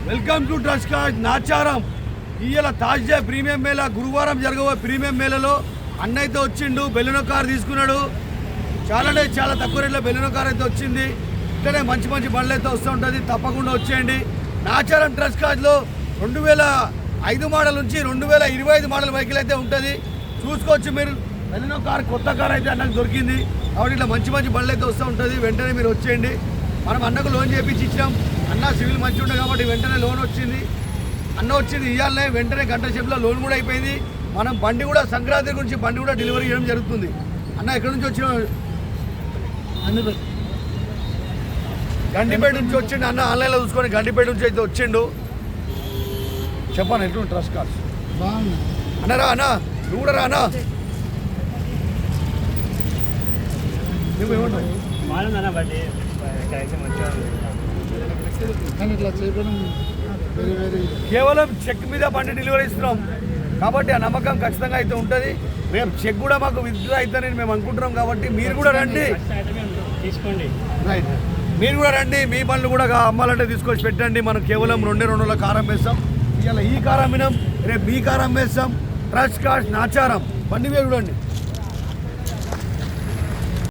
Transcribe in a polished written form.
Welcome to trust card Nacharam. ఇవాళ Thursday premium Mela, గురువారం జరగబోయే ప్రీమియం మేళలో అన్న అయితే వచ్చిండు. బెలూనో కార్ తీసుకున్నాడు. చాలా అంటే చాలా తక్కువ రేట్లో బెలూనో కార్ అయితే వచ్చింది. ఇట్లనే మంచి మంచి బండ్లు అయితే వస్తూ ఉంటుంది. తప్పకుండా వచ్చేయండి. నాచారం ట్రస్ట్ కార్డ్లో 2005 మోడల్ నుంచి 2025 మోడల్ వెహికల్ అయితే ఉంటుంది. చూసుకోవచ్చు మీరు. బెలూనో కార్ కొత్త కార్ అయితే అన్నకు దొరికింది. కాబట్టి ఇట్లా మంచి మంచి బండ్లు అయితే వస్తూ ఉంటుంది. వెంటనే మీరు వచ్చేయండి. మనం అన్నకు లోన్ చేయించి ఇచ్చినాం. అన్న సివిల్ మంచిగా ఉంటుంది కాబట్టి వెంటనే లోన్ వచ్చింది. అన్న వచ్చింది ఇవ్వాలనే వెంటనే గంట సేపులో లోన్ కూడా అయిపోయింది. మనం బండి కూడా సంక్రాంతి గురించి బండి కూడా డెలివరీ చేయడం జరుగుతుంది. అన్న ఎక్కడి నుంచి వచ్చిన? గండిపేట నుంచి వచ్చిండు అన్న. ఆన్లైన్లో చూసుకొని గండిపేట నుంచి అయితే వచ్చిండు. చెప్పాను ఎట్లుంది ట్రస్ట్ కార్డ్స్ అన్నరా? అన్న నువ్వు కూడా రా అన్న. నువ్వేమంటావు? కేవలం చెక్ మీద బండి డెలివరీ ఇస్తున్నాం కాబట్టి ఆ నమ్మకం ఖచ్చితంగా అయితే ఉంటుంది. రేపు చెక్ కూడా మాకు విత్డ్రా అవుతుందని మేము అనుకుంటున్నాం. కాబట్టి మీరు కూడా రండి, తీసుకోండి. రైట్, మీరు కూడా రండి. మీ బండ్లు కూడా అమ్మాలంటే తీసుకొచ్చి పెట్టండి. మనం కేవలం 2 కారం అమ్మేస్తాం. ఇవాళ ఈ కారం అమ్మినాం, రేపు మీ కారం అమ్మేస్తాం. ట్రస్ట్ కార్డ్ నాచారం బండి మీద చూడండి.